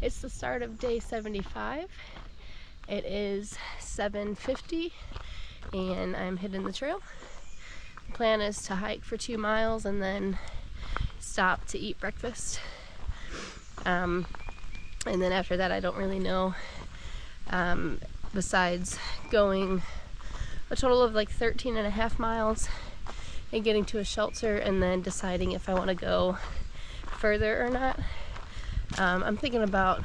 It's the start of day 75. It is 7:50 and I'm hitting the trail. The plan is to hike for 2 miles and then stop to eat breakfast. And then after that I don't really know, besides going a total of like 13.5 miles and getting to a shelter and then deciding if I want to go further or not. I'm thinking about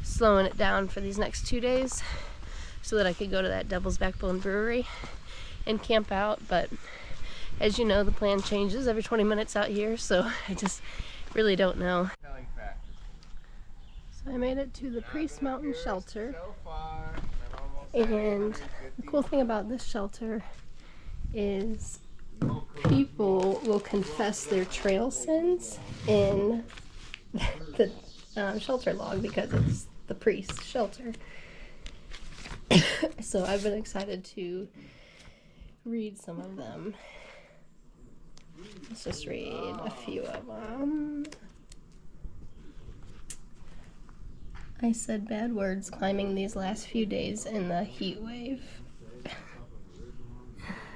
slowing it down for these next 2 days so that I could go to that Devil's Backbone Brewery and camp out, but as you know, the plan changes every 20 minutes out here, so I just really don't know. So I made it to the Priest Mountain Shelter, and the cool thing about this shelter is people will confess their trail sins in the shelter log because it's the priest shelter. So I've been excited to read some of them. Let's just read a few of them. I said bad words climbing these last few days in the heat wave.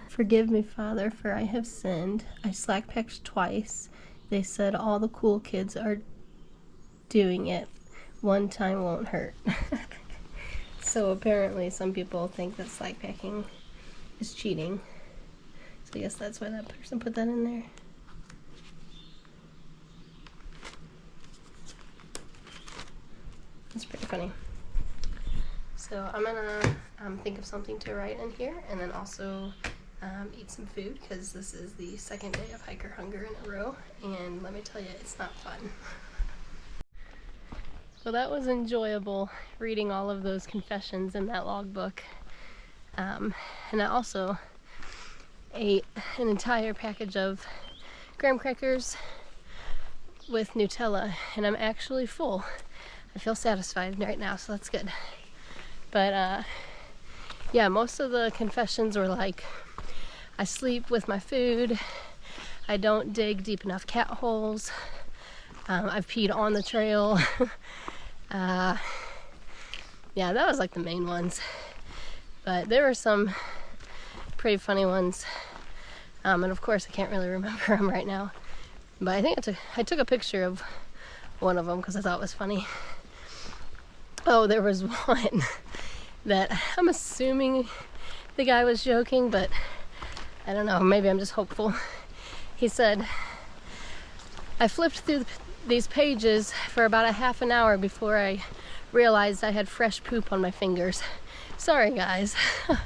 Forgive me, Father, for I have sinned. I slack-packed twice. They said all the cool kids are doing it. One time won't hurt. So apparently some people think that slack-packing is cheating. So I guess that's why that person put that in there. That's pretty funny. So I'm gonna think of something to write in here and then also eat some food because this is the second day of hiker hunger in a row, and let me tell you, it's not fun. So that was enjoyable, reading all of those confessions in that logbook. And I also ate an entire package of graham crackers with Nutella, and I'm actually full. I feel satisfied right now, so that's good. But yeah, most of the confessions were like, I sleep with my food, I don't dig deep enough cat holes, I've peed on the trail. Yeah, that was like the main ones, but there were some pretty funny ones, and of course I can't really remember them right now, but I think I took a picture of one of them because I thought it was funny. Oh, there was one that I'm assuming the guy was joking, but I don't know, maybe I'm just hopeful. He said, I flipped through these pages for about a half an hour before I realized I had fresh poop on my fingers. Sorry, guys. I'm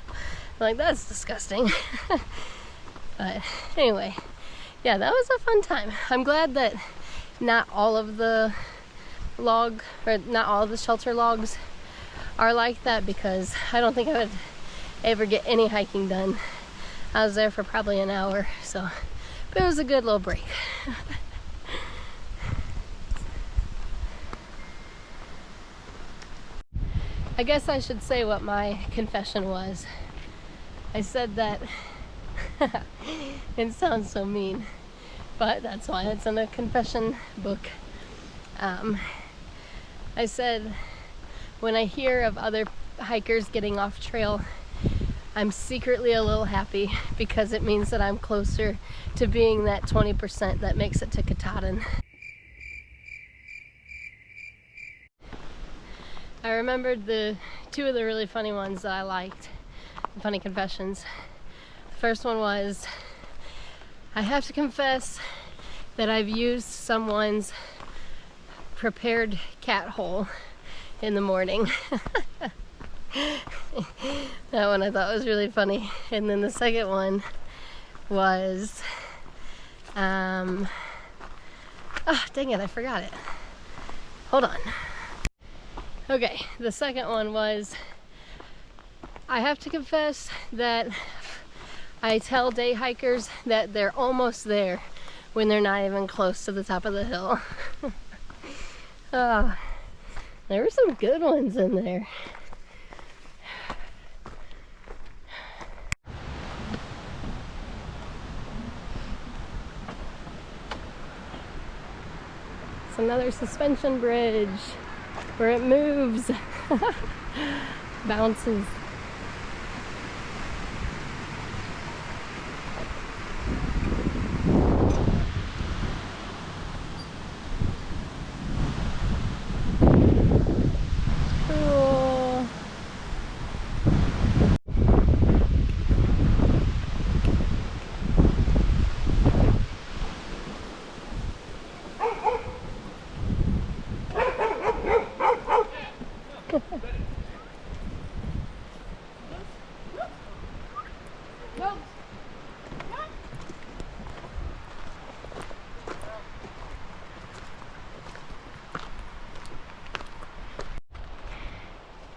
like, that's disgusting. But anyway, yeah, that was a fun time. I'm glad that not all of the shelter logs are like that, because I don't think I would ever get any hiking done. I was there for probably an hour, so, but it was a good little break. I guess I should say what my confession was. I said that, it sounds so mean, but that's why it's in a confession book. I said, when I hear of other hikers getting off trail, I'm secretly a little happy because it means that I'm closer to being that 20% that makes it to Katahdin. I remembered the two of the really funny ones that I liked, the funny confessions. The first one was, I have to confess that I've used someone's prepared cat hole in the morning. That one I thought was really funny. And then the second one was, oh dang it, I forgot it. Hold on. Okay, the second one was, I have to confess that I tell day hikers that they're almost there when they're not even close to the top of the hill. There were some good ones in there. It's another suspension bridge. where it moves. Bounces. Cool.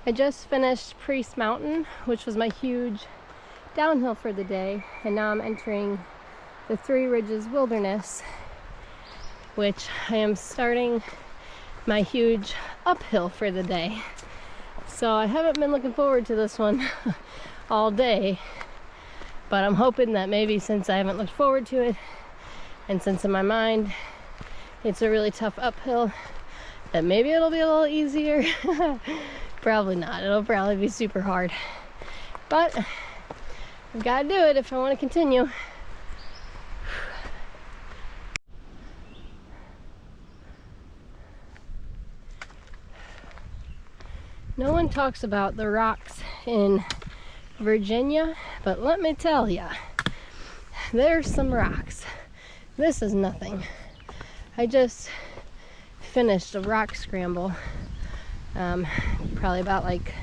I just finished Priest Mountain, which was my huge downhill for the day, and now I'm entering the Three Ridges Wilderness, which I am starting my huge uphill for the day. So I haven't been looking forward to this one all day, but I'm hoping that maybe since I haven't looked forward to it, and since in my mind it's a really tough uphill, that maybe it'll be a little easier. Probably not. It'll probably be super hard. But I've got to do it if I want to continue. No one talks about the rocks in Virginia, but let me tell ya, there's some rocks. This is nothing. I just finished a rock scramble. Probably about like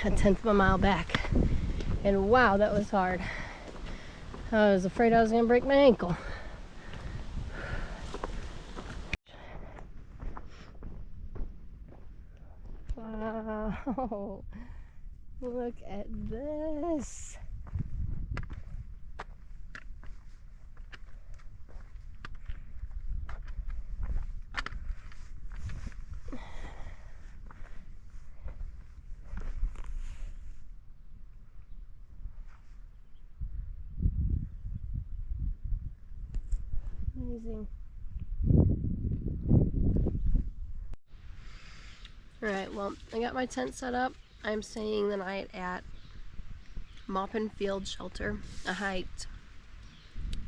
a tenth of a mile back, and wow, that was hard. I was afraid I was gonna break my ankle. Wow, look at this. Amazing. Alright, well, I got my tent set up. I'm staying the night at Maupin Field Shelter. I hiked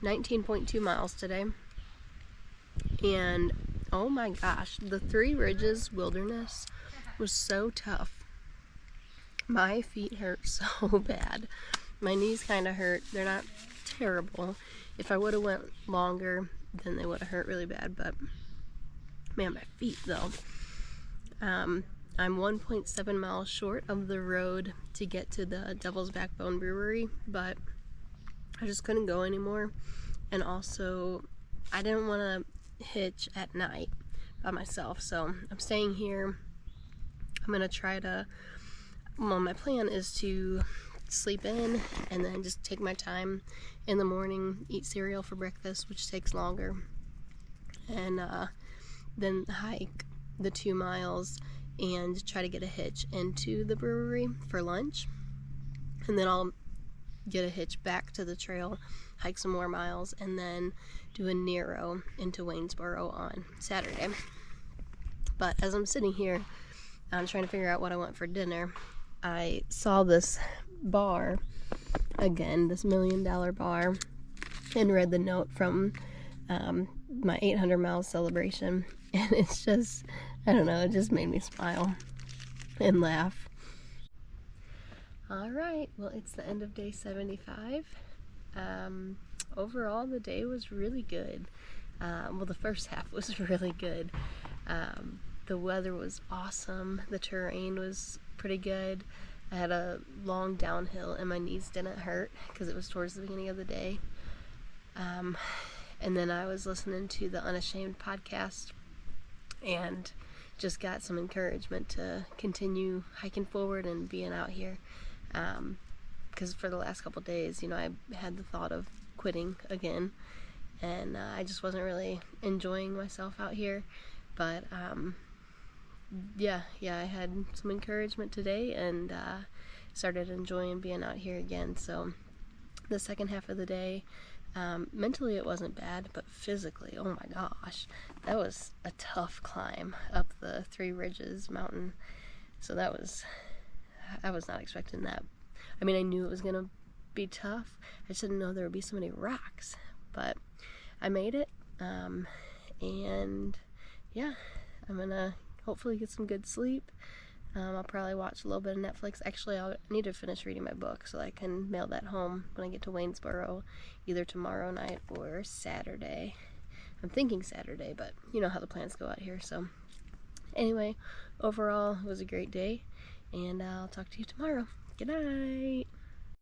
19.2 miles today. And oh my gosh, the Three Ridges Wilderness was so tough. My feet hurt so bad. My knees kind of hurt. They're not terrible. If I would have went longer, then they would have hurt really bad, but man, my feet though. I'm 1.7 miles short of the road to get to the Devil's Backbone Brewery, but I just couldn't go anymore. And also, I didn't want to hitch at night by myself, so I'm staying here. I'm gonna try to, well, my plan is to sleep in and then just take my time in the morning, eat cereal for breakfast, which takes longer, and then hike the 2 miles and try to get a hitch into the brewery for lunch, and then I'll get a hitch back to the trail, hike some more miles, and then do a Nero into Waynesboro on Saturday. But as I'm sitting here, I'm trying to figure out what I want for dinner. I saw this bar again, this $1 million bar, and read the note from my 800 mile celebration, and it's just, I don't know, it just made me smile and laugh. Alright, well, it's the end of day 75. Overall, the day was really good. Well, the first half was really good. The weather was awesome. The terrain was pretty good. I had a long downhill and my knees didn't hurt because it was towards the beginning of the day. And then I was listening to the Unashamed podcast and just got some encouragement to continue hiking forward and being out here. Because for the last couple days, you know, I had the thought of quitting again, and I just wasn't really enjoying myself out here. But yeah, I had some encouragement today and started enjoying being out here again. So the second half of the day, Mentally it wasn't bad, but physically, oh my gosh, that was a tough climb up the Three Ridges mountain. So I was not expecting that. I mean, I knew it was gonna be tough. I just didn't know there would be so many rocks, but I made it. And yeah, I'm gonna hopefully get some good sleep. I'll probably watch a little bit of Netflix. Actually, I need to finish reading my book so I can mail that home when I get to Waynesboro, either tomorrow night or Saturday. I'm thinking Saturday, but you know how the plans go out here. So anyway, overall, it was a great day, and I'll talk to you tomorrow. Good night.